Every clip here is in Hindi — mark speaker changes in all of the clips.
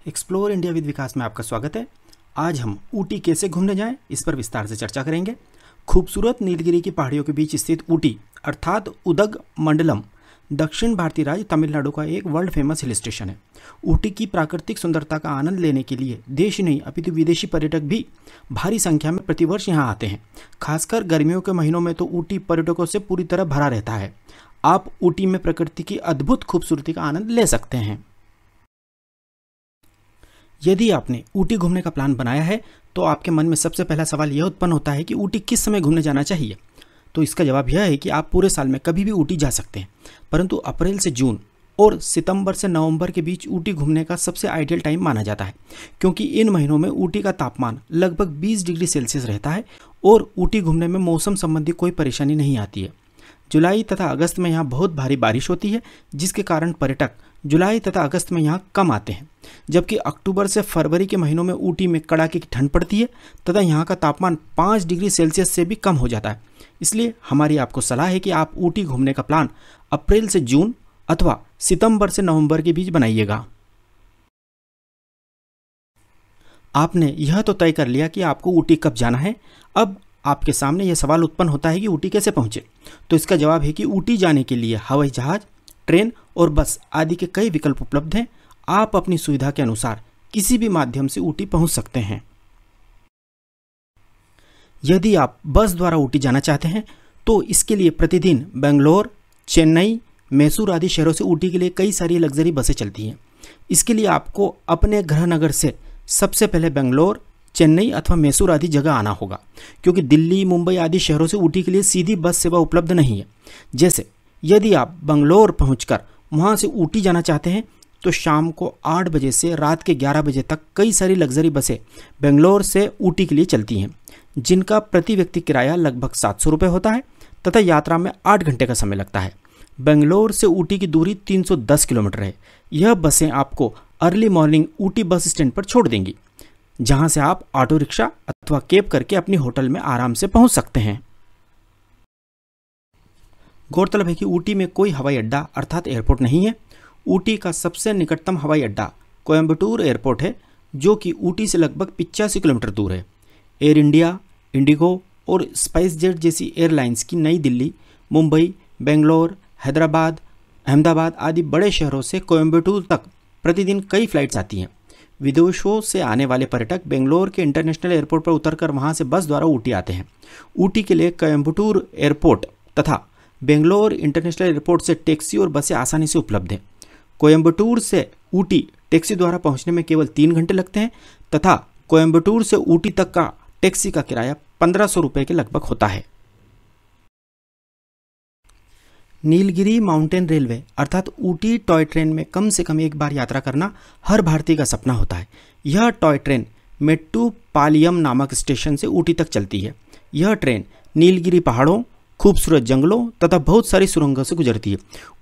Speaker 1: एक्सप्लोर इंडिया विद विकास में आपका स्वागत है। आज हम ऊटी कैसे घूमने जाएं इस पर विस्तार से चर्चा करेंगे। खूबसूरत नीलगिरी की पहाड़ियों के बीच स्थित ऊटी अर्थात उदग मंडलम दक्षिण भारतीय राज्य तमिलनाडु का एक वर्ल्ड फेमस हिल स्टेशन है। ऊटी की प्राकृतिक सुंदरता का आनंद लेने के लिए देश ही नहीं अपितु विदेशी पर्यटक भी भारी संख्या में प्रतिवर्ष यहाँ आते हैं। खासकर गर्मियों के महीनों में तो ऊटी पर्यटकों से पूरी तरह भरा रहता है। आप ऊटी में प्रकृति की अद्भुत खूबसूरती का आनंद ले सकते हैं। यदि आपने ऊटी घूमने का प्लान बनाया है तो आपके मन में सबसे पहला सवाल यह उत्पन्न होता है कि ऊटी किस समय घूमने जाना चाहिए। तो इसका जवाब यह है कि आप पूरे साल में कभी भी ऊटी जा सकते हैं, परंतु अप्रैल से जून और सितंबर से नवंबर के बीच ऊटी घूमने का सबसे आइडियल टाइम माना जाता है, क्योंकि इन महीनों में ऊटी का तापमान लगभग 20 डिग्री सेल्सियस रहता है और ऊटी घूमने में मौसम संबंधी कोई परेशानी नहीं आती है। जुलाई तथा अगस्त में यहाँ बहुत भारी बारिश होती है, जिसके कारण पर्यटक जुलाई तथा अगस्त में यहाँ कम आते हैं, जबकि अक्टूबर से फरवरी के महीनों में ऊटी में कड़ाके की ठंड पड़ती है तथा यहाँ का तापमान 5 डिग्री सेल्सियस से भी कम हो जाता है। इसलिए हमारी आपको सलाह है कि आप ऊटी घूमने का प्लान अप्रैल से जून अथवा सितंबर से नवंबर के बीच बनाइएगा। आपने यह तो तय कर लिया कि आपको ऊटी कब जाना है। अब आपके सामने यह सवाल उत्पन्न होता है कि ऊटी कैसे पहुंचे। तो इसका जवाब है कि ऊटी जाने के लिए हवाई जहाज, ट्रेन और बस आदि के कई विकल्प उपलब्ध हैं। आप अपनी सुविधा के अनुसार किसी भी माध्यम से ऊटी पहुंच सकते हैं। यदि आप बस द्वारा ऊटी जाना चाहते हैं तो इसके लिए प्रतिदिन बेंगलोर, चेन्नई, मैसूर आदि शहरों से ऊटी के लिए कई सारी लग्जरी बसें चलती हैं। इसके लिए आपको अपने गृह नगर से सबसे पहले बेंगलोर, चेन्नई अथवा मैसूर आदि जगह आना होगा, क्योंकि दिल्ली, मुंबई आदि शहरों से ऊटी के लिए सीधी बस सेवा उपलब्ध नहीं है। जैसे यदि आप बंगलोर पहुंचकर वहां से ऊटी जाना चाहते हैं तो शाम को 8 बजे से रात के 11 बजे तक कई सारी लग्जरी बसें बेंगलोर से ऊटी के लिए चलती हैं, जिनका प्रति व्यक्ति किराया लगभग 700 रुपये होता है तथा यात्रा में 8 घंटे का समय लगता है। बेंगलोर से ऊटी की दूरी 310 किलोमीटर है। यह बसें आपको early morning Ooty bus stand पर छोड़ देंगी, जहां से आप ऑटो रिक्शा अथवा कैब करके अपनी होटल में आराम से पहुंच सकते हैं। गौरतलब है कि ऊटी में कोई हवाई अड्डा अर्थात एयरपोर्ट नहीं है। ऊटी का सबसे निकटतम हवाई अड्डा कोयम्बटूर एयरपोर्ट है, जो कि ऊटी से लगभग 85 किलोमीटर दूर है। एयर इंडिया, इंडिगो और स्पाइस जेट जैसी एयरलाइंस की नई दिल्ली, मुंबई, बेंगलोर, हैदराबाद, अहमदाबाद आदि बड़े शहरों से कोयम्बटूर तक प्रतिदिन कई फ्लाइट्स आती हैं। विदेशों से आने वाले पर्यटक बेंगलोर के इंटरनेशनल एयरपोर्ट पर उतरकर वहां से बस द्वारा ऊटी आते हैं। ऊटी के लिए कोयम्बटूर एयरपोर्ट तथा बेंगलोर इंटरनेशनल एयरपोर्ट से टैक्सी और बसें आसानी से उपलब्ध हैं। कोयम्बटूर से ऊटी टैक्सी द्वारा पहुंचने में केवल 3 घंटे लगते हैं तथा कोयम्बटूर से ऊटी तक का टैक्सी का किराया 1500 रुपये के लगभग होता है। नीलगिरी माउंटेन रेलवे अर्थात ऊटी टॉय ट्रेन में कम से कम एक बार यात्रा करना हर भारतीय का सपना होता है। यह टॉय ट्रेन मेट्टुपालियम नामक स्टेशन से ऊटी तक चलती है। यह ट्रेन नीलगिरी पहाड़ों, खूबसूरत जंगलों तथा बहुत सारी सुरंगों से गुजरती है।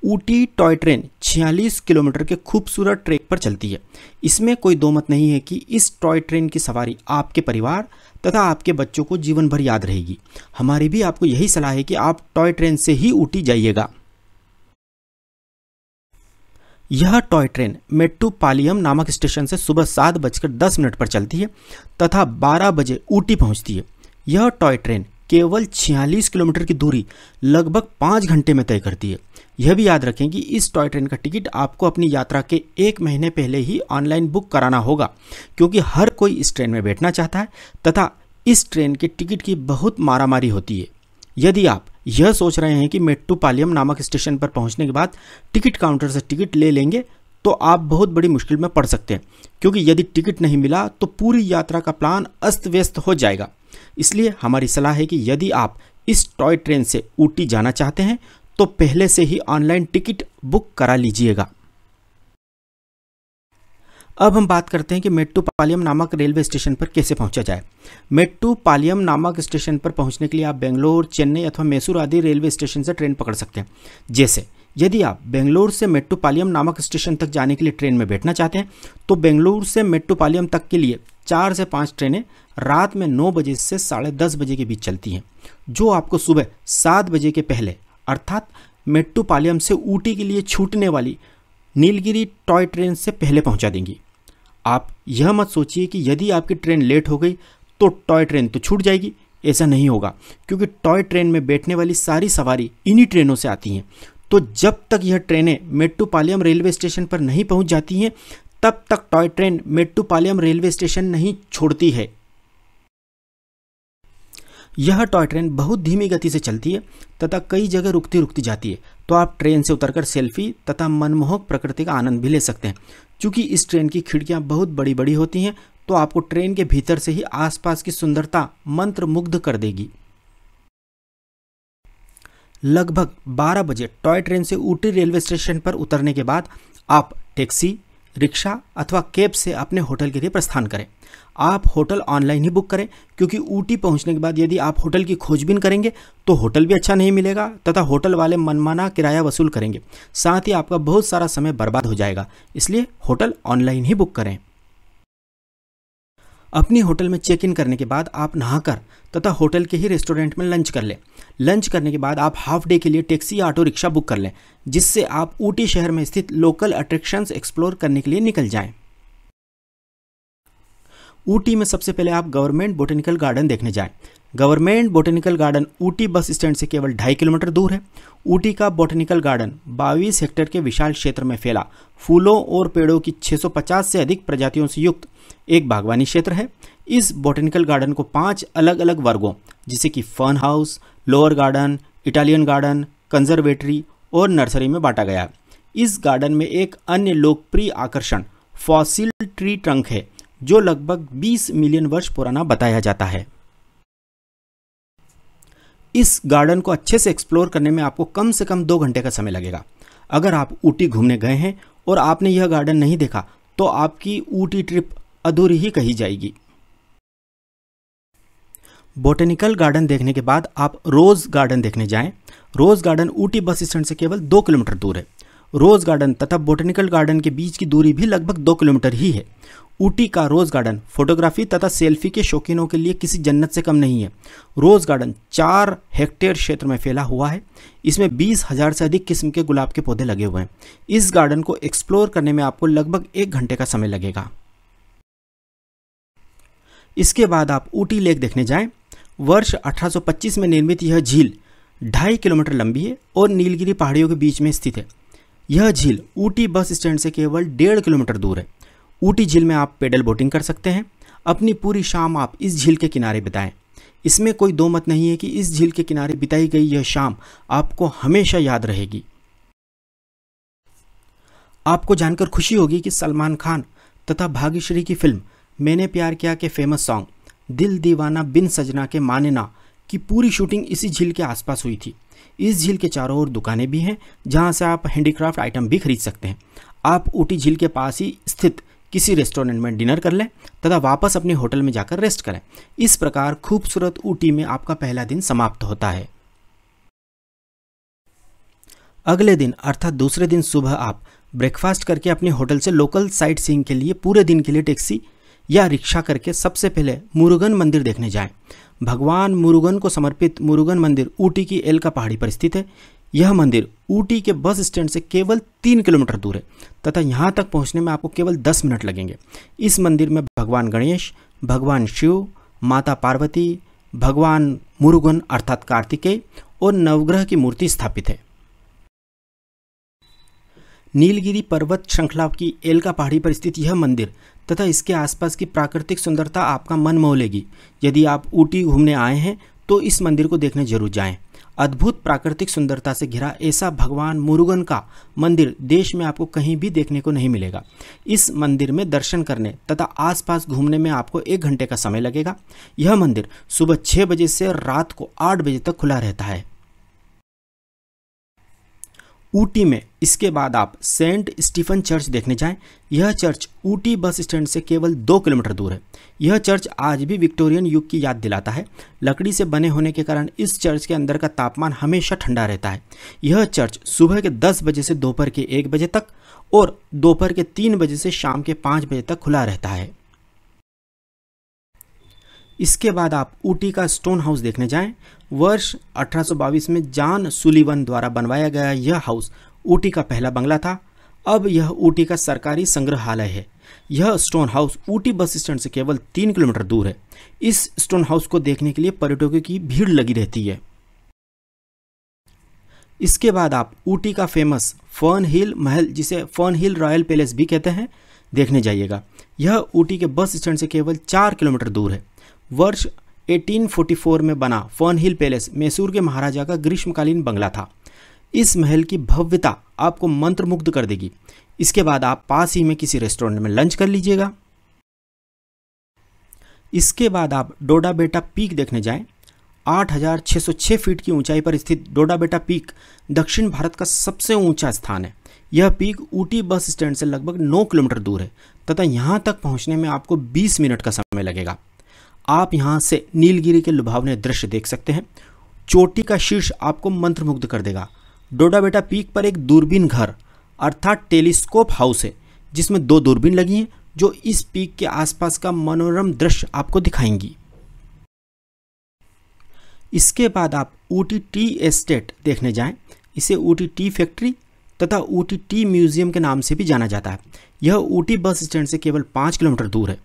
Speaker 1: ऊटी टॉय ट्रेन 46 किलोमीटर के खूबसूरत ट्रैक पर चलती है। इसमें कोई दो मत नहीं है कि इस टॉय ट्रेन की सवारी आपके परिवार तथा आपके बच्चों को जीवन भर याद रहेगी। हमारी भी आपको यही सलाह है कि आप टॉय ट्रेन से ही ऊटी जाइएगा। यह टॉय ट्रेन मेट्टुपालियम नामक स्टेशन से सुबह 7:10 पर चलती है तथा 12 बजे ऊटी पहुंचती है। यह टॉय ट्रेन केवल 46 किलोमीटर की दूरी लगभग 5 घंटे में तय करती है। यह भी याद रखें कि इस टॉय ट्रेन का टिकट आपको अपनी यात्रा के 1 महीने पहले ही ऑनलाइन बुक कराना होगा, क्योंकि हर कोई इस ट्रेन में बैठना चाहता है तथा इस ट्रेन के टिकट की बहुत मारामारी होती है। यदि आप यह सोच रहे हैं कि मेट्टुपालियम नामक स्टेशन पर पहुंचने के बाद टिकट काउंटर से टिकट ले लेंगे तो आप बहुत बड़ी मुश्किल में पड़ सकते हैं, क्योंकि यदि टिकट नहीं मिला तो पूरी यात्रा का प्लान अस्त व्यस्त हो जाएगा। इसलिए हमारी सलाह है कि यदि आप इस टॉय ट्रेन से ऊटी जाना चाहते हैं तो पहले से ही ऑनलाइन टिकट बुक करा लीजिएगा। अब हम बात करते हैं कि मेट्टुपालियम नामक रेलवे स्टेशन पर कैसे पहुंचा जाए। मेट्टुपालियम नामक स्टेशन पर पहुंचने के लिए आप बेंगलोर, चेन्नई अथवा मैसूर आदि रेलवे स्टेशन से ट्रेन पकड़ सकते हैं। जैसे यदि आप बेंगलोर से मेट्टुपालियम नामक स्टेशन तक जाने के लिए ट्रेन में बैठना चाहते हैं तो बेंगलुरु से मेट्टुपालियम तक के लिए 4 से 5 ट्रेनें रात में 9 बजे से 10:30 बजे के बीच चलती हैं, जो आपको सुबह 7 बजे के पहले अर्थात मेट्टुपालियम से ऊटी के लिए छूटने वाली नीलगिरी टॉय ट्रेन से पहले पहुंचा देंगी। आप यह मत सोचिए कि यदि आपकी ट्रेन लेट हो गई तो टॉय ट्रेन तो छूट जाएगी। ऐसा नहीं होगा, क्योंकि टॉय ट्रेन में बैठने वाली सारी सवारी इन्हीं ट्रेनों से आती हैं। तो जब तक यह ट्रेनें मेट्टुपालयम रेलवे स्टेशन पर नहीं पहुंच जाती हैं, तब तक toy train Mettupalayam railway station नहीं छोड़ती है। यह टॉय ट्रेन बहुत धीमी गति से चलती है तथा कई जगह रुकती रुकती जाती है, तो आप ट्रेन से उतरकर सेल्फी तथा मनमोहक प्रकृति का आनंद भी ले सकते हैं। क्योंकि इस ट्रेन की खिड़कियां बहुत बड़ी बड़ी होती हैं, तो आपको ट्रेन के भीतर से ही आसपास की सुंदरता मंत्रमुग्ध कर देगी। लगभग 12 बजे टॉय ट्रेन से ऊटी रेलवे स्टेशन पर उतरने के बाद आप टैक्सी, रिक्शा अथवा कैब से अपने होटल के लिए प्रस्थान करें। आप होटल ऑनलाइन ही बुक करें, क्योंकि ऊटी पहुंचने के बाद यदि आप होटल की खोजबीन करेंगे तो होटल भी अच्छा नहीं मिलेगा तथा होटल वाले मनमाना किराया वसूल करेंगे, साथ ही आपका बहुत सारा समय बर्बाद हो जाएगा। इसलिए होटल ऑनलाइन ही बुक करें। अपनी होटल में चेक इन करने के बाद आप नहाकर तथा होटल के ही रेस्टोरेंट में लंच कर लें। लंच करने के बाद आप हाफ डे के लिए टैक्सी या ऑटो रिक्शा बुक कर लें, जिससे आप ऊटी शहर में स्थित लोकल अट्रैक्शंस एक्सप्लोर करने के लिए निकल जाएं। ऊटी में सबसे पहले आप गवर्नमेंट बोटेनिकल गार्डन देखने जाएं। Government botanical garden Ooty bus stand से केवल 2.5 किलोमीटर दूर है। ऊटी का बोटेनिकल गार्डन 22 हेक्टेयर के विशाल क्षेत्र में फैला फूलों और पेड़ों की 650 से अधिक प्रजातियों से युक्त एक बागवानी क्षेत्र है। इस बोटेनिकल गार्डन को 5 अलग अलग वर्गों, जैसे कि fun house, lower garden, Italian garden, conservatory और नर्सरी में बांटा गया है। इस गार्डन में एक अन्य लोकप्रिय आकर्षण फॉसिल ट्री ट्रंक है, जो लगभग 20 मिलियन वर्ष पुराना बताया जाता है। इस गार्डन को अच्छे से एक्सप्लोर करने में आपको कम से कम 2 घंटे का समय लगेगा। अगर आप ऊटी घूमने गए हैं और आपने यह गार्डन नहीं देखा, तो आपकी ऊटी ट्रिप अधूरी ही कही जाएगी। बोटेनिकल गार्डन देखने के बाद आप रोज गार्डन देखने जाएं। रोज गार्डन ऊटी बस स्टैंड से केवल 2 किलोमीटर दूर है। रोज गार्डन तथा बोटेनिकल गार्डन के बीच की दूरी भी लगभग 2 किलोमीटर ही है। ऊटी का रोज गार्डन फोटोग्राफी तथा सेल्फी के शौकीनों के लिए किसी जन्नत से कम नहीं है। रोज गार्डन 4 हेक्टेयर क्षेत्र में फैला हुआ है। इसमें 20,000 से अधिक किस्म के गुलाब के पौधे लगे हुए हैं। इस गार्डन को एक्सप्लोर करने में आपको लगभग 1 घंटे का समय लगेगा। इसके बाद आप ऊटी लेक देखने जाएं। वर्ष 1825 में निर्मित यह झील 2.5 किलोमीटर लंबी है और नीलगिरी पहाड़ियों के बीच में स्थित है। यह झील ऊटी बस स्टैंड से केवल 1.5 किलोमीटर दूर है। ऊटी झील में आप पेडल बोटिंग कर सकते हैं। अपनी पूरी शाम आप इस झील के किनारे बिताएं। इसमें कोई दो मत नहीं है कि इस झील के किनारे बिताई गई यह शाम आपको हमेशा याद रहेगी। आपको जानकर खुशी होगी कि सलमान खान तथा भाग्यश्री की फिल्म मैंने प्यार किया के फेमस सॉन्ग दिल दीवाना बिन सजना के माने ना की पूरी शूटिंग इसी झील के आसपास हुई थी। इस झील के चारों ओर दुकानें भी हैं, जहां से आप हैंडीक्राफ्ट आइटम भी खरीद सकते हैं। आप ऊटी झील के पास ही स्थित किसी रेस्टोरेंट में डिनर कर लें तथा वापस अपने होटल में जाकर रेस्ट करें। इस प्रकार खूबसूरत ऊटी में आपका पहला दिन समाप्त होता है। अगले दिन अर्थात दूसरे दिन सुबह आप ब्रेकफास्ट करके अपने होटल से लोकल साइट सीइंग के लिए पूरे दिन के लिए टैक्सी या रिक्शा करके सबसे पहले मुरुगन मंदिर देखने जाएं। भगवान मुरुगन को समर्पित मुरुगन मंदिर ऊटी की एलका पहाड़ी पर स्थित है। यह मंदिर ऊटी के बस स्टैंड से केवल 3 किलोमीटर दूर है तथा यहाँ तक पहुँचने में आपको केवल 10 मिनट लगेंगे। इस मंदिर में भगवान गणेश, भगवान शिव, माता पार्वती, भगवान मुरुगन अर्थात कार्तिकेय और नवग्रह की मूर्ति स्थापित है। नीलगिरी पर्वत श्रृंखला की एलका पहाड़ी पर स्थित यह मंदिर तथा इसके आसपास की प्राकृतिक सुंदरता आपका मन मोह लेगी। यदि आप ऊटी घूमने आए हैं तो इस मंदिर को देखने जरूर जाएं। अद्भुत प्राकृतिक सुंदरता से घिरा ऐसा भगवान मुरुगन का मंदिर देश में आपको कहीं भी देखने को नहीं मिलेगा। इस मंदिर में दर्शन करने तथा आसपास घूमने में आपको 1 घंटे का समय लगेगा। यह मंदिर सुबह 6 बजे से रात को 8 बजे तक खुला रहता है। ऊटी में इसके बाद आप सेंट स्टीफन चर्च देखने जाएं। यह चर्च ऊटी बस स्टैंड से केवल 2 किलोमीटर दूर है। यह चर्च आज भी विक्टोरियन युग की याद दिलाता है। लकड़ी से बने होने के कारण इस चर्च के अंदर का तापमान हमेशा ठंडा रहता है। यह चर्च सुबह के 10 बजे से दोपहर के 1 बजे तक और दोपहर के 3 बजे से शाम के 5 बजे तक खुला रहता है। इसके बाद आप ऊटी का स्टोन हाउस देखने जाएं। वर्ष 1822 में जॉन सुलिवन द्वारा बनवाया गया यह हाउस ऊटी का पहला बंगला था। अब यह ऊटी का सरकारी संग्रहालय है। यह stone house Ooty bus stand से केवल 3 किलोमीटर दूर है। इस स्टोन हाउस को देखने के लिए पर्यटकों की भीड़ लगी रहती है। इसके बाद आप ऊटी का फेमस फर्न हिल महल, जिसे फर्न हिल रॉयल पैलेस भी कहते हैं, देखने जाइएगा। यह ऊटी के बस स्टैंड से केवल 4 किलोमीटर दूर है। वर्ष 1844 में बना फर्न हिल पैलेस मैसूर के महाराजा का ग्रीष्मकालीन बंगला था। इस महल की भव्यता आपको मंत्रमुग्ध कर देगी। इसके बाद आप पास ही में किसी रेस्टोरेंट में लंच कर लीजिएगा। इसके बाद आप डोडा बेटा पीक देखने जाएं। 8,606 फीट की ऊंचाई पर स्थित डोडा बेटा पीक दक्षिण भारत का सबसे ऊंचा स्थान है। यह पीक ऊटी बस स्टैंड से लगभग 9 किलोमीटर दूर है तथा यहां तक पहुंचने में आपको 20 मिनट का समय लगेगा। आप यहां से नीलगिरी के लुभावने दृश्य देख सकते हैं। चोटी का शीर्ष आपको मंत्रमुग्ध कर देगा। डोडा बेटा पीक पर एक दूरबीन घर अर्थात टेलीस्कोप हाउस है, जिसमें 2 दूरबीन लगी हैं जो इस पीक के आसपास का मनोरम दृश्य आपको दिखाएंगी। इसके बाद आप ऊटी टी एस्टेट देखने जाएं। इसे ऊटी टी फैक्ट्री तथा ऊटी टी म्यूजियम के नाम से भी जाना जाता है। यह ऊटी बस स्टैंड से केवल 5 किलोमीटर दूर है।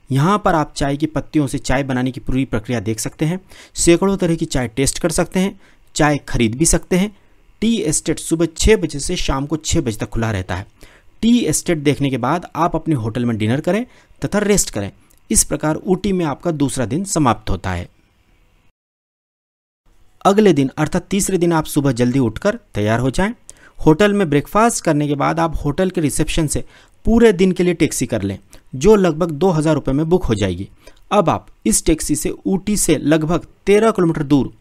Speaker 1: यहाँ पर आप चाय की पत्तियों से चाय बनाने की पूरी प्रक्रिया देख सकते हैं। सैकड़ों तरह की चाय टेस्ट कर सकते हैं, चाय खरीद भी सकते हैं। टी एस्टेट सुबह 6 बजे से शाम को 6 बजे तक खुला रहता है। टी एस्टेट देखने के बाद आप अपने होटल में डिनर करें तथा रेस्ट करें। इस प्रकार ऊटी में आपका दूसरा दिन समाप्त होता है। अगले दिन अर्थात तीसरे दिन आप सुबह जल्दी उठकर तैयार हो जाएं। होटल में ब्रेकफास्ट करने के बाद आप होटल के रिसेप्शन से पूरे दिन के लिए टैक्सी कर लें, जो लगभग 2,000 रुपये में बुक हो जाएगी। अब आप इस टैक्सी से ऊटी से लगभग 13 किलोमीटर दूर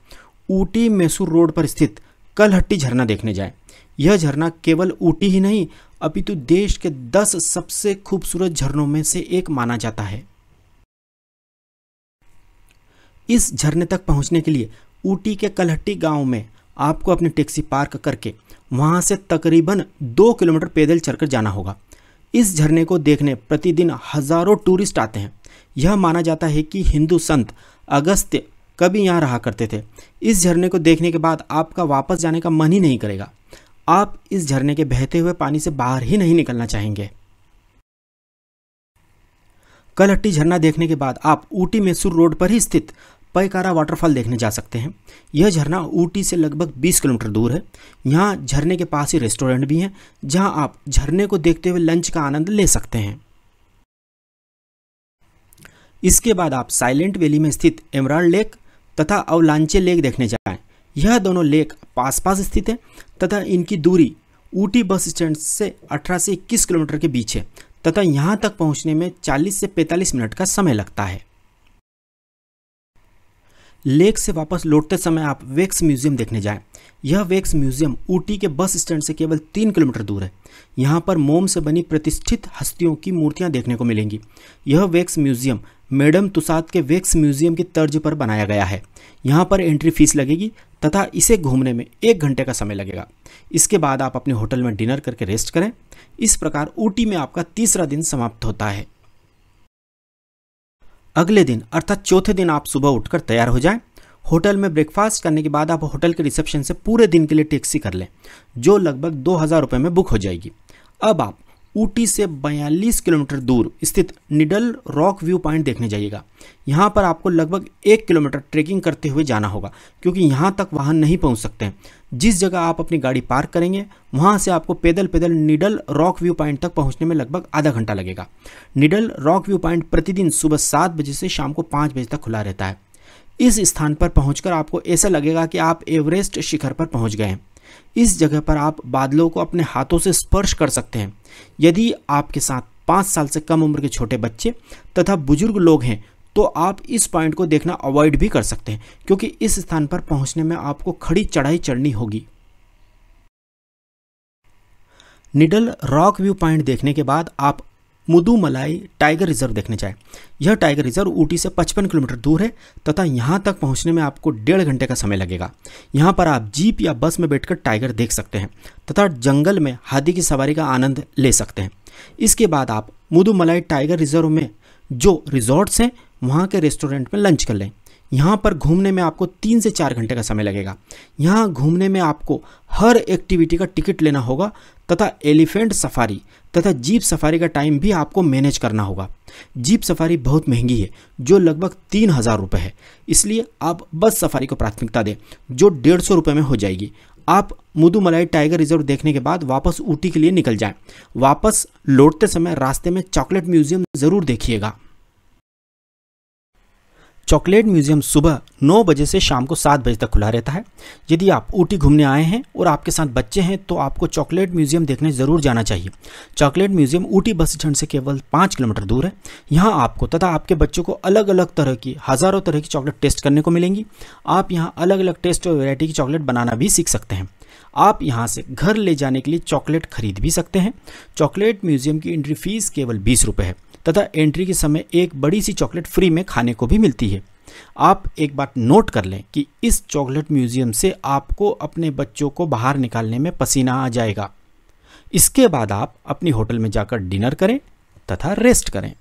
Speaker 1: ऊटी मैसूर रोड पर स्थित कलहट्टी झरना देखने जाएं। यह झरना केवल ऊटी ही नहीं अपितु देश के 10 सबसे खूबसूरत झरनों में से एक माना जाता है। इस झरने तक पहुंचने के लिए ऊटी के कलहट्टी गांव में आपको अपनी टैक्सी पार्क करके वहां से तकरीबन 2 किलोमीटर पैदल चलकर जाना होगा। इस झरने को देखने प्रतिदिन हजारों टूरिस्ट आते हैं। यह माना जाता है कि हिंदू संत अगस्त्य कभी यहाँ रहा करते थे। इस झरने को देखने के बाद आपका वापस जाने का मन ही नहीं करेगा। आप इस झरने के बहते हुए पानी से बाहर ही नहीं निकलना चाहेंगे। कलहट्टी झरना देखने के बाद आप ऊटी मैसूर रोड पर ही स्थित पैकारा वाटरफॉल देखने जा सकते हैं। यह झरना ऊटी से लगभग 20 किलोमीटर दूर है। यहाँ झरने के पास ही रेस्टोरेंट भी हैं, जहां आप झरने को देखते हुए लंच का आनंद ले सकते हैं। इसके बाद आप साइलेंट वैली में स्थित एमराल्ड लेक तथा अवलांचे लेक देखने जाएं। यह दोनों लेक पास पास स्थित हैं तथा इनकी दूरी ऊटी बस स्टैंड से 18 से 21 किलोमीटर के बीच है तथा यहाँ तक पहुँचने में 40 से 45 मिनट का समय लगता है। लेक से वापस लौटते समय आप वैक्स म्यूजियम देखने जाएं। यह वैक्स म्यूजियम ऊटी के बस स्टैंड से केवल 3 किलोमीटर दूर है। यहाँ पर मोम से बनी प्रतिष्ठित हस्तियों की मूर्तियाँ देखने को मिलेंगी। यह वैक्स म्यूजियम मैडम तुसाद के वैक्स म्यूजियम की तर्ज पर बनाया गया है। यहाँ पर एंट्री फीस लगेगी तथा इसे घूमने में 1 घंटे का समय लगेगा। इसके बाद आप अपने होटल में डिनर करके रेस्ट करें। इस प्रकार ऊटी में आपका तीसरा दिन समाप्त होता है। अगले दिन अर्थात चौथे दिन आप सुबह उठकर तैयार हो जाएं। होटल में ब्रेकफास्ट करने के बाद आप होटल के रिसेप्शन से पूरे दिन के लिए टैक्सी कर लें, जो लगभग 2,000 रुपये में बुक हो जाएगी। अब आप ऊटी से 42 किलोमीटर दूर स्थित निडल रॉक व्यू पॉइंट देखने जाइएगा। यहाँ पर आपको लगभग 1 किलोमीटर ट्रेकिंग करते हुए जाना होगा, क्योंकि यहाँ तक वाहन नहीं पहुँच सकते हैं। जिस जगह आप अपनी गाड़ी पार्क करेंगे वहाँ से आपको पैदल पैदल निडल रॉक व्यू पॉइंट तक पहुँचने में लगभग आधा घंटा लगेगा। निडल रॉक व्यू पॉइंट प्रतिदिन सुबह 7 बजे से शाम को 5 बजे तक खुला रहता है। इस स्थान पर पहुंचकर आपको ऐसा लगेगा कि आप एवरेस्ट शिखर पर पहुंच गए हैं। इस जगह पर आप बादलों को अपने हाथों से स्पर्श कर सकते हैं। यदि आपके साथ 5 साल से कम उम्र के छोटे बच्चे तथा बुजुर्ग लोग हैं तो आप इस पॉइंट को देखना अवॉइड भी कर सकते हैं, क्योंकि इस स्थान पर पहुंचने में आपको खड़ी चढ़ाई चढ़नी होगी। निडल रॉक व्यू पॉइंट देखने के बाद आप मुदुमलाई टाइगर रिजर्व देखने जाएं। यह टाइगर रिजर्व ऊटी से 55 किलोमीटर दूर है तथा यहाँ तक पहुँचने में आपको 1.5 घंटे का समय लगेगा। यहाँ पर आप जीप या बस में बैठकर टाइगर देख सकते हैं तथा जंगल में हाथी की सवारी का आनंद ले सकते हैं। इसके बाद आप मुदुमलाई टाइगर रिजर्व में जो रिजॉर्ट्स हैं वहाँ के रेस्टोरेंट में लंच कर लें। यहाँ पर घूमने में आपको 3 से 4 घंटे का समय लगेगा। यहाँ घूमने में आपको हर एक्टिविटी का टिकट लेना होगा तथा एलिफेंट सफारी तथा जीप सफारी का टाइम भी आपको मैनेज करना होगा। जीप सफारी बहुत महंगी है, जो लगभग 3,000 रुपये है, इसलिए आप बस सफारी को प्राथमिकता दें, जो 150 रुपये में हो जाएगी। आप मुदुमलाई टाइगर रिजर्व देखने के बाद वापस ऊटी के लिए निकल जाएं। वापस लौटते समय रास्ते में चॉकलेट म्यूजियम जरूर देखिएगा। चॉकलेट म्यूजियम सुबह 9 बजे से शाम को 7 बजे तक खुला रहता है। यदि आप ऊटी घूमने आए हैं और आपके साथ बच्चे हैं तो आपको चॉकलेट म्यूजियम देखने ज़रूर जाना चाहिए। Chocolate museum Ooty bus stand से केवल 5 किलोमीटर दूर है। यहाँ आपको तथा आपके बच्चों को अलग अलग तरह की हज़ारों तरह की चॉकलेट टेस्ट करने को मिलेंगी। आप यहाँ अलग अलग टेस्ट और वैरायटी की चॉकलेट बनाना भी सीख सकते हैं। आप यहाँ से घर ले जाने के लिए चॉकलेट खरीद भी सकते हैं। चॉकलेट म्यूजियम की एंट्री फीस केवल 20 रुपये है तथा एंट्री के समय एक बड़ी सी चॉकलेट फ्री में खाने को भी मिलती है। आप एक बात नोट कर लें कि इस चॉकलेट म्यूजियम से आपको अपने बच्चों को बाहर निकालने में पसीना आ जाएगा। इसके बाद आप अपनी होटल में जाकर डिनर करें तथा रेस्ट करें।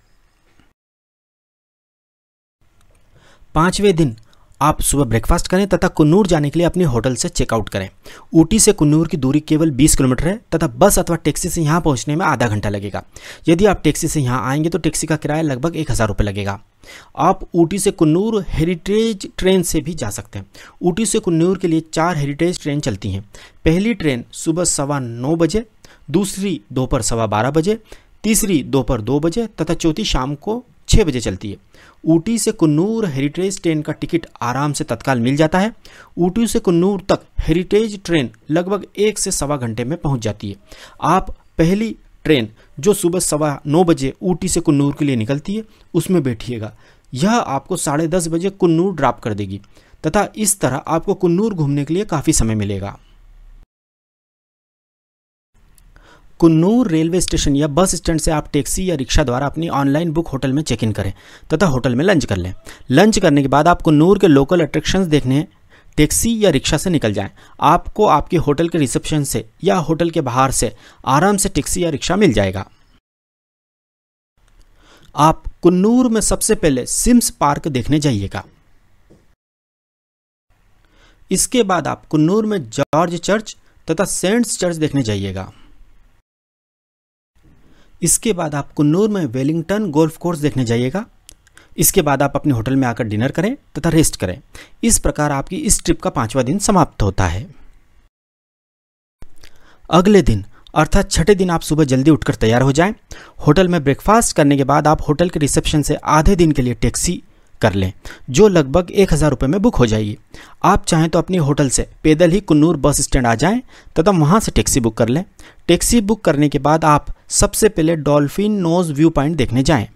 Speaker 1: 5वें दिन आप सुबह ब्रेकफास्ट करें तथा कुन्नूर जाने के लिए अपने होटल से चेकआउट करें। ऊटी से कुन्नूर की दूरी केवल 20 किलोमीटर है तथा बस अथवा टैक्सी से यहाँ पहुँचने में आधा घंटा लगेगा। यदि आप टैक्सी से यहाँ आएंगे तो टैक्सी का किराया लगभग 1,000 रुपये लगेगा। आप ऊटी से कुन्नूर हेरिटेज ट्रेन से भी जा सकते हैं। ऊटी से कुन्नूर के लिए 4 हेरिटेज ट्रेन चलती हैं। पहली ट्रेन सुबह 9:15 बजे, दूसरी दोपहर 12:15 बजे, तीसरी दोपहर 2 बजे तथा चौथी शाम को 6 बजे चलती है। ऊटी से कुन्नूर हेरिटेज ट्रेन का टिकट आराम से तत्काल मिल जाता है। ऊटी से कुन्नूर तक हेरिटेज ट्रेन लगभग 1 से सवा घंटे में पहुंच जाती है। आप पहली ट्रेन जो सुबह 9:15 बजे ऊटी से कुन्नूर के लिए निकलती है उसमें बैठिएगा। यह आपको 10:30 बजे कुन्नूर ड्रॉप कर देगी तथा इस तरह आपको कुन्नूर घूमने के लिए काफ़ी समय मिलेगा। कुन्नूर रेलवे स्टेशन या बस स्टैंड से आप टैक्सी या रिक्शा द्वारा अपनी ऑनलाइन बुक होटल में चेक इन करें तथा होटल में लंच कर लें। लंच करने के बाद आप कुन्नूर के लोकल अट्रैक्शंस देखने टैक्सी या रिक्शा से निकल जाएं। आपको आपके होटल के रिसेप्शन से या होटल के बाहर से आराम से टैक्सी या रिक्शा मिल जाएगा। आप कुन्नूर में सबसे पहले सिम्स पार्क देखने जाइएगा। इसके बाद आप कुन्नूर में जॉर्ज चर्च तथा सेंट्स चर्च देखने जाइएगा। इसके बाद आप कुन्नूर में वेलिंगटन गोल्फ कोर्स देखने जाइएगा। इसके बाद आप अपने होटल में आकर डिनर करें तथा रेस्ट करें। इस प्रकार आपकी इस ट्रिप का 5वां दिन समाप्त होता है। अगले दिन अर्थात 6ठे दिन आप सुबह जल्दी उठकर तैयार हो जाएं। होटल में ब्रेकफास्ट करने के बाद आप होटल के रिसेप्शन से आधे दिन के लिए टैक्सी कर लें, जो लगभग 1,000 रुपये में बुक हो जाएगी। आप चाहें तो अपने होटल से पैदल ही कुन्नूर बस स्टैंड आ जाएं तथा वहां से टैक्सी बुक कर लें। टैक्सी बुक करने के बाद आप सबसे पहले डॉल्फिन नोज व्यू पॉइंट देखने जाएं।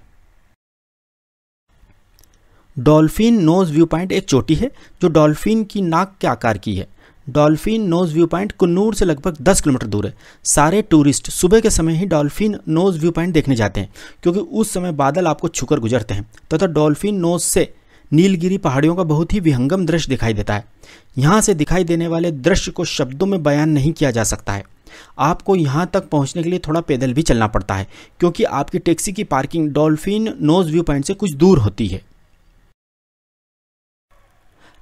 Speaker 1: डॉल्फिन नोज व्यू पॉइंट एक चोटी है जो डॉल्फिन की नाक के आकार की है। Dolphin Nose viewpoint Coonoor से लगभग 10 किलोमीटर दूर है। सारे टूरिस्ट सुबह के समय ही डॉल्फिन नोज व्यू पॉइंट देखने जाते हैं, क्योंकि उस समय बादल आपको छूकर गुजरते हैं तथा डॉल्फिन नोज से नीलगिरी पहाड़ियों का बहुत ही विहंगम दृश्य दिखाई देता है। यहाँ से दिखाई देने वाले दृश्य को शब्दों में बयान नहीं किया जा सकता है। आपको यहाँ तक पहुँचने के लिए थोड़ा पैदल भी चलना पड़ता है, क्योंकि आपकी टैक्सी की parking Dolphin Nose viewpoint से कुछ दूर होती है।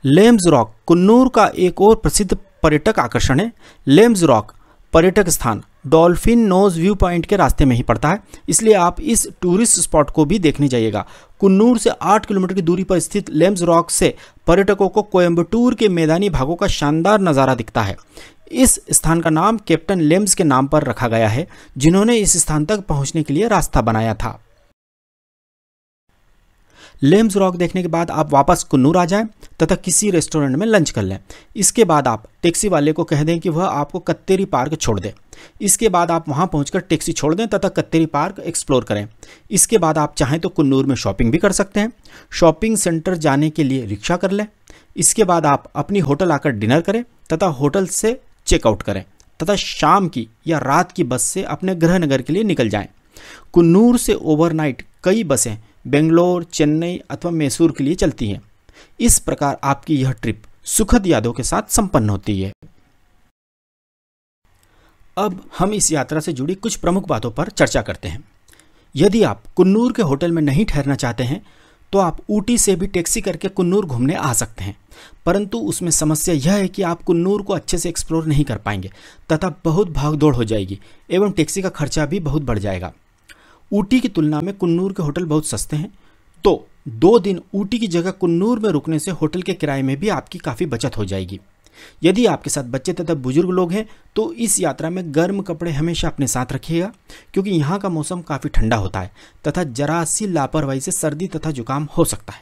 Speaker 1: लेम्स रॉक कुन्नूर का एक और प्रसिद्ध पर्यटक आकर्षण है। लेम्स रॉक पर्यटक स्थान डॉल्फिन नोज व्यू पॉइंट के रास्ते में ही पड़ता है, इसलिए आप इस टूरिस्ट स्पॉट को भी देखने जाइएगा। कुन्नूर से 8 किलोमीटर की दूरी पर स्थित लेम्स रॉक से पर्यटकों को कोयम्बटूर के मैदानी भागों का शानदार नज़ारा दिखता है। इस स्थान का नाम कैप्टन लेम्स के नाम पर रखा गया है, जिन्होंने इस स्थान तक पहुंचने के लिए रास्ता बनाया था। लेम्स रॉक देखने के बाद आप वापस कुन्नूर आ जाएं तथा किसी रेस्टोरेंट में लंच कर लें। इसके बाद आप टैक्सी वाले को कह दें कि वह आपको कत्तेरी पार्क छोड़ दे। इसके बाद आप वहां पहुंचकर टैक्सी छोड़ दें तथा कत्तेरी पार्क एक्सप्लोर करें। इसके बाद आप चाहें तो कुन्नूर में शॉपिंग भी कर सकते हैं। शॉपिंग सेंटर जाने के लिए रिक्शा कर लें। इसके बाद आप अपनी होटल आकर डिनर करें तथा होटल से चेकआउट करें तथा शाम की या रात की बस से अपने गृह नगर के लिए निकल जाएं। कुन्नूर से ओवरनाइट कई बसें बेंगलोर, चेन्नई अथवा मैसूर के लिए चलती हैं। इस प्रकार आपकी यह ट्रिप सुखद यादों के साथ संपन्न होती है। अब हम इस यात्रा से जुड़ी कुछ प्रमुख बातों पर चर्चा करते हैं। यदि आप कुन्नूर के होटल में नहीं ठहरना चाहते हैं तो आप ऊटी से भी टैक्सी करके कुन्नूर घूमने आ सकते हैं, परंतु उसमें समस्या यह है कि आप कुन्नूर को अच्छे से एक्सप्लोर नहीं कर पाएंगे तथा बहुत भागदौड़ हो जाएगी एवं टैक्सी का खर्चा भी बहुत बढ़ जाएगा। ऊटी की तुलना में कुन्नूर के होटल बहुत सस्ते हैं, तो 2 दिन ऊटी की जगह कुन्नूर में रुकने से होटल के किराए में भी आपकी काफ़ी बचत हो जाएगी। यदि आपके साथ बच्चे तथा बुजुर्ग लोग हैं तो इस यात्रा में गर्म कपड़े हमेशा अपने साथ रखिएगा, क्योंकि यहाँ का मौसम काफ़ी ठंडा होता है तथा जरा सी लापरवाही से सर्दी तथा जुकाम हो सकता है।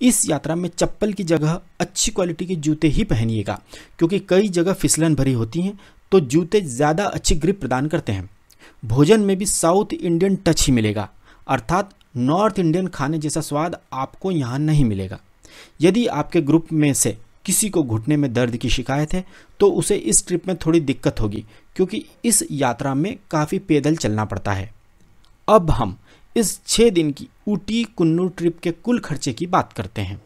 Speaker 1: इस यात्रा में चप्पल की जगह अच्छी क्वालिटी के जूते ही पहनिएगा, क्योंकि कई जगह फिसलन भरी होती हैं तो जूते ज़्यादा अच्छी ग्रिप प्रदान करते हैं। भोजन में भी साउथ इंडियन टच ही मिलेगा, अर्थात नॉर्थ इंडियन खाने जैसा स्वाद आपको यहाँ नहीं मिलेगा। यदि आपके ग्रुप में से किसी को घुटने में दर्द की शिकायत है तो उसे इस ट्रिप में थोड़ी दिक्कत होगी, क्योंकि इस यात्रा में काफ़ी पैदल चलना पड़ता है। अब हम इस 6 दिन की ऊटी कुन्नूर ट्रिप के कुल खर्चे की बात करते हैं।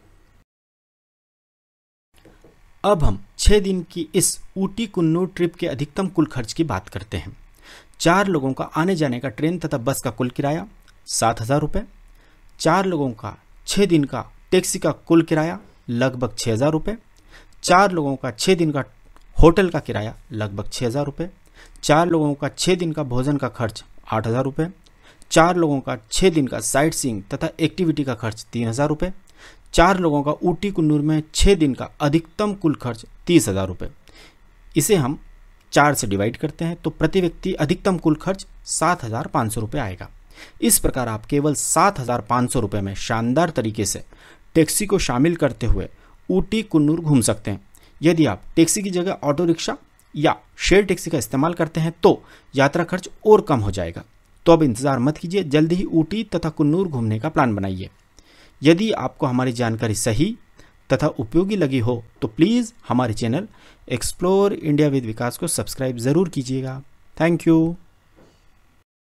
Speaker 1: अब हम 6 दिन की इस ऊटी कुन्नूर ट्रिप के अधिकतम कुल खर्च की बात करते हैं। 4 लोगों का आने जाने का ट्रेन तथा बस का कुल किराया 7,000 रुपये। 4 लोगों का 6 दिन का टैक्सी का कुल किराया लगभग 6,000 रुपये। 4 लोगों का 6 दिन का होटल का किराया लगभग 6,000 रुपये। 4 लोगों का 6 दिन का भोजन का खर्च 8,000 रुपये। 4 लोगों का 6 दिन का साइट सीइंग तथा एक्टिविटी का खर्च 3,000 रुपये। 4 लोगों का ऊटी कुन्नूर में 6 दिन का अधिकतम कुल खर्च 30,000 रुपये। इसे हम 4 से डिवाइड करते हैं तो प्रति व्यक्ति अधिकतम कुल खर्च 7,500 रुपये आएगा। इस प्रकार आप केवल 7,500 रुपये में शानदार तरीके से टैक्सी को शामिल करते हुए ऊटी कुन्नूर घूम सकते हैं। यदि आप टैक्सी की जगह ऑटो रिक्शा या शेयर टैक्सी का इस्तेमाल करते हैं तो यात्रा खर्च और कम हो जाएगा। तो अब इंतज़ार मत कीजिए, जल्दी ही ऊटी तथा कुन्नूर घूमने का प्लान बनाइए। यदि आपको हमारी जानकारी सही तथा उपयोगी लगी हो तो प्लीज़ हमारे चैनल एक्सप्लोर इंडिया विद विकास को सब्सक्राइब ज़रूर कीजिएगा। Thank you.